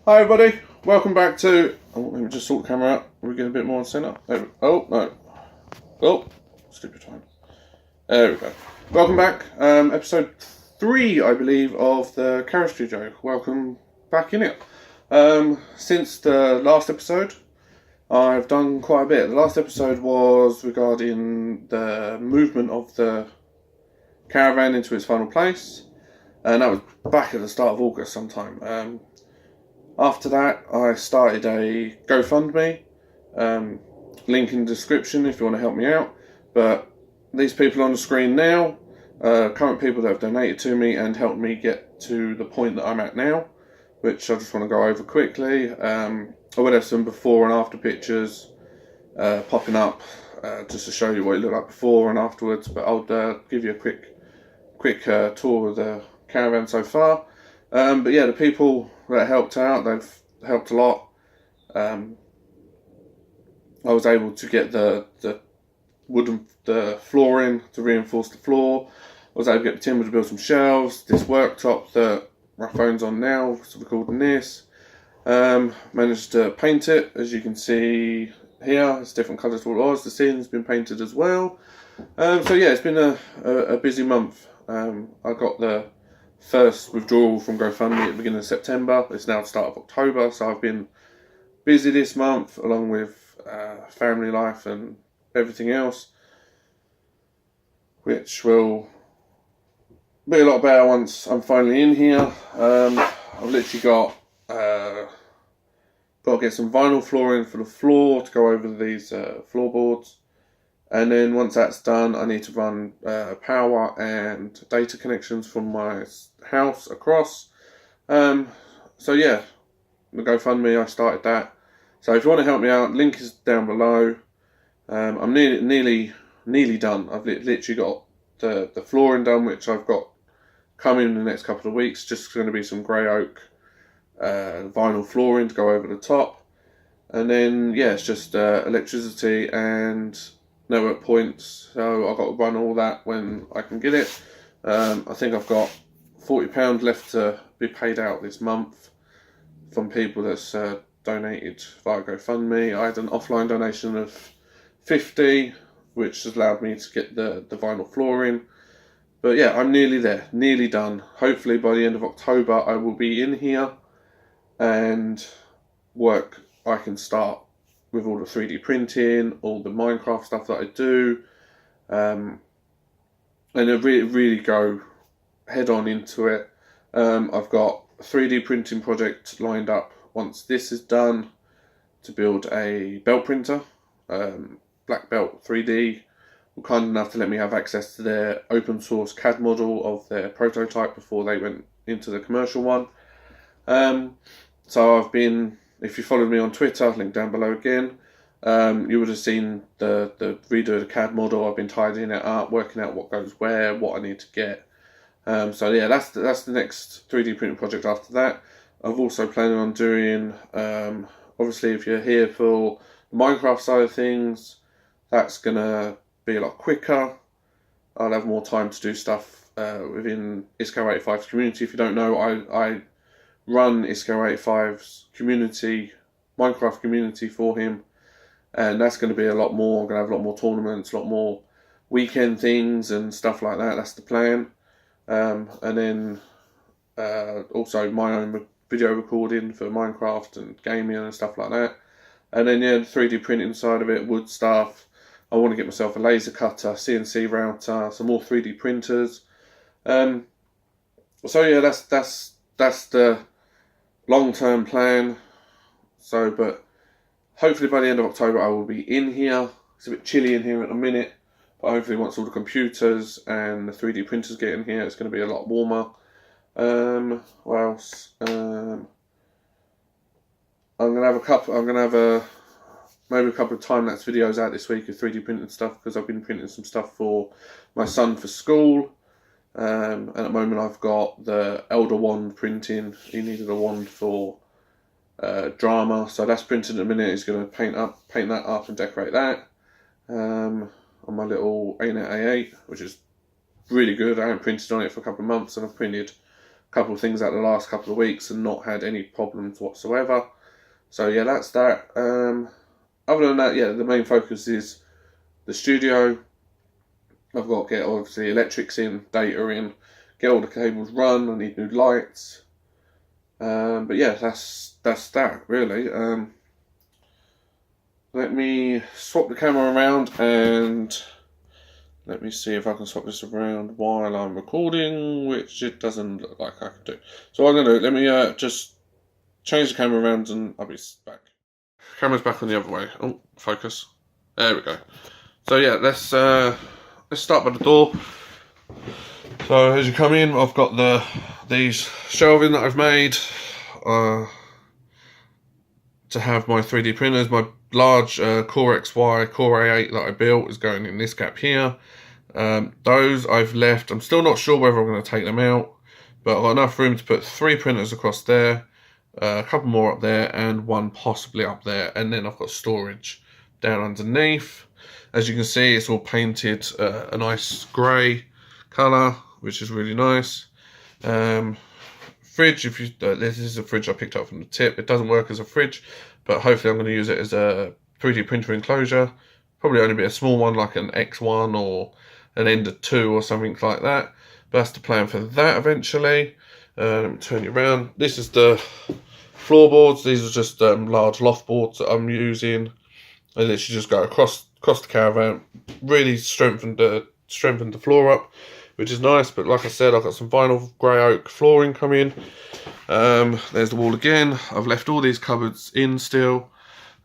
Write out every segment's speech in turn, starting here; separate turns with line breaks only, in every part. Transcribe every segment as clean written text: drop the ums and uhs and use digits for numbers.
Hi everybody, welcome back to... Oh, let me just sort the camera out. We get a bit more on centre. Oh, no. Oh, stupid time. There we go. Welcome back. Episode 3, I believe, of the CaraStudio. Welcome back in it. Since the last episode, I've done quite a bit. The last episode was regarding the movement of the caravan into its final place. And that was back at the start of August sometime. After that, I started a GoFundMe, link in the description if you want to help me out. But these people on the screen now, current people that have donated to me and helped me get to the point that I'm at now, which I just want to go over quickly. I will have some before and after pictures popping up just to show you what it looked like before and afterwards. But I'll give you a quick tour of the caravan so far. But yeah, the people that helped out, they've helped a lot. I was able to get the flooring to reinforce the floor. I was able to get the timber to build some shelves. This worktop that my phone's on now, so recording this. Managed to paint it, as you can see here. It's different colours to what it was. The ceiling's been painted as well. So yeah, it's been a busy month. I got the first withdrawal from GoFundMe at the beginning of September. It's now the start of October, so I've been busy this month along with family life and everything else, which will be a lot better once I'm finally in here. I've literally got to get some vinyl flooring for the floor to go over these floorboards. And then once that's done, I need to run power and data connections from my house across. So yeah, the GoFundMe, I started that. So if you want to help me out, link is down below. I'm nearly done. I've literally got the flooring done, which I've got coming in the next couple of weeks. Just going to be some grey oak vinyl flooring to go over the top. And then yeah, it's just electricity and network points, so I've got to run all that when I can get it. I think I've got £40 left to be paid out this month from people that's donated via GoFundMe. I had an offline donation of 50, which has allowed me to get the vinyl flooring. But yeah, I'm nearly there, nearly done. Hopefully by the end of October I will be in here and I can start with all the 3D printing, all the Minecraft stuff that I do, and I really go head on into it. I've got a 3D printing project lined up once this is done to build a belt printer. Black Belt 3D were kind enough to let me have access to their open source CAD model of their prototype before they went into the commercial one. So I've been... If you followed me on Twitter, link down below again, you would have seen the redo of the CAD model. I've been tidying it up, working out what goes where, what I need to get. So yeah, that's the next 3D printing project after that. I've also planning on doing, obviously if you're here for the Minecraft side of things, that's going to be a lot quicker. I'll have more time to do stuff within Isco85's community. If you don't know, I run Isco85's community, Minecraft community for him, and that's going to be a lot more. I'm going to have a lot more tournaments, a lot more weekend things and stuff like that. That's the plan. And then also my own video recording for Minecraft and gaming and stuff like that. And then yeah, the 3D printing side of it, wood stuff. I want to get myself a laser cutter, CNC router, some more 3D printers. So yeah, that's the long-term plan. So, but hopefully by the end of October I will be in here. It's a bit chilly in here at the minute, but hopefully once all the computers and the 3D printers get in here, it's going to be a lot warmer. What else? I'm gonna have maybe a couple of time-lapse videos out this week of 3D printing stuff, because I've been printing some stuff for my son for school. And at the moment I've got the Elder Wand printing. He needed a wand for drama, so that's printing in a minute. He's going to paint that up and decorate that on my little ANET A8, which is really good. I haven't printed on it for a couple of months, and I've printed a couple of things out the last couple of weeks and not had any problems whatsoever. So yeah, that's that. Other than that, yeah, the main focus is the studio. I've got to get obviously electrics in, data in, get all the cables run. I need new lights. But yeah, that's that really. Let me swap the camera around and let me see if I can swap this around while I'm recording, which it doesn't look like I can do. So what I'm going to do, let me just change the camera around and I'll be back. Camera's back on the other way. Oh, focus. There we go. So yeah, let's start by the door. So as you come in, I've got these shelving that I've made to have my 3D printers. My large Core XY, Core A8 that I built is going in this gap here. Those I've left. I'm still not sure whether I'm going to take them out, but I've got enough room to put 3 printers across there, a couple more up there, and one possibly up there, and then I've got storage down underneath. As you can see, it's all painted a nice grey colour, which is really nice. Fridge, this is a fridge I picked up from the tip. It doesn't work as a fridge, but hopefully I'm going to use it as a 3D printer enclosure. Probably only be a small one like an X1 or an Ender 2 or something like that. But that's the plan for that eventually. Let me turn you around. This is the floorboards. These are just large loft boards that I'm using. I literally just go across the caravan. Really strengthened the floor up, which is nice. But like I said, I've got some vinyl grey oak flooring coming. There's the wall again. I've left all these cupboards in still,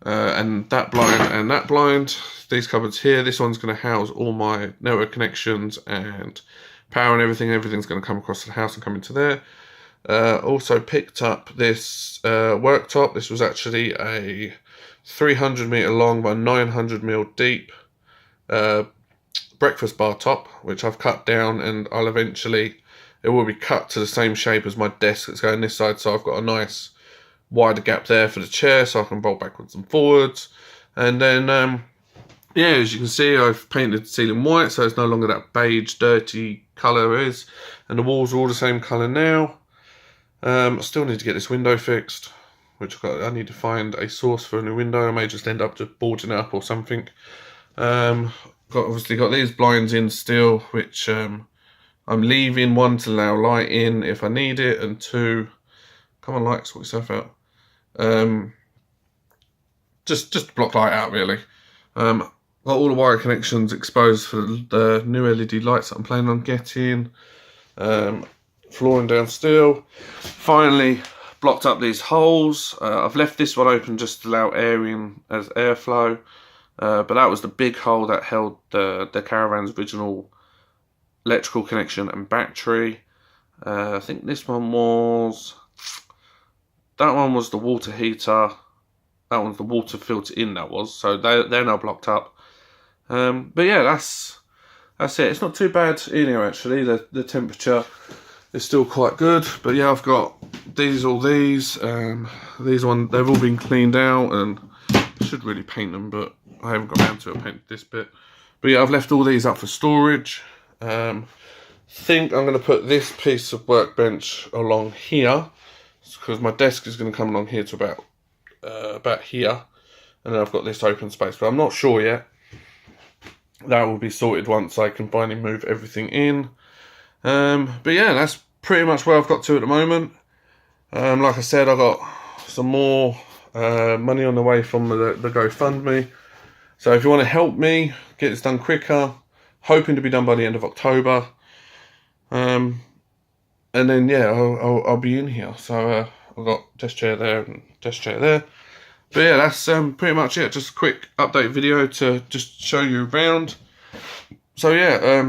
and that blind and that blind. These cupboards here, this one's going to house all my network connections and power and everything. Everything's going to come across the house and come into there. Also picked up this worktop. This was actually a 300 meter long by 900 mil deep breakfast bar top, which I've cut down, and I'll eventually, it will be cut to the same shape as my desk that's going this side, so I've got a nice wider gap there for the chair so I can roll backwards and forwards. And then yeah, as you can see, I've painted the ceiling white, so it's no longer that beige dirty colour is, and the walls are all the same colour now. I still need to get this window fixed, which I need to find a source for a new window. I may just end up just boarding it up or something. Obviously got these blinds in still, which I'm leaving, one to allow light in if I need it, and two, come on light, sort yourself out. Just block light out really. Got all the wire connections exposed for the new LED lights that I'm planning on getting. Flooring down still. Finally blocked up these holes. I've left this one open just to allow air in as airflow. But that was the big hole that held the Caravan's original electrical connection and battery. I think this one was... That one was the water heater. That one's the water filter in, that was. So they're now blocked up. But yeah, that's it. It's not too bad in here actually. The temperature is still quite good. But yeah, I've got these these ones, they've all been cleaned out, and I should really paint them, but I haven't got around to it. I painted this bit. But yeah, I've left all these up for storage. Think I'm going to put this piece of workbench along here, because my desk is going to come along here to about here, and then I've got this open space, but I'm not sure yet. That will be sorted once I can finally move everything in. But yeah, that's pretty much where I've got to at the moment. Like I said, I got some more money on the way from the GoFundMe. So if you want to help me get this done quicker, hoping to be done by the end of October. And then yeah, I'll be in here. So I've got desk chair there and desk chair there. But yeah, that's pretty much it. Just a quick update video to just show you around. So yeah,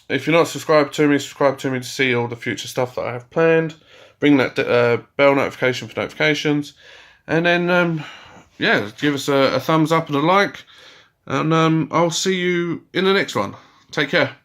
if you're not subscribed to me to see all the future stuff that I have planned. Bring that bell notification for notifications. And then, yeah, give us a thumbs up and a like. And I'll see you in the next one. Take care.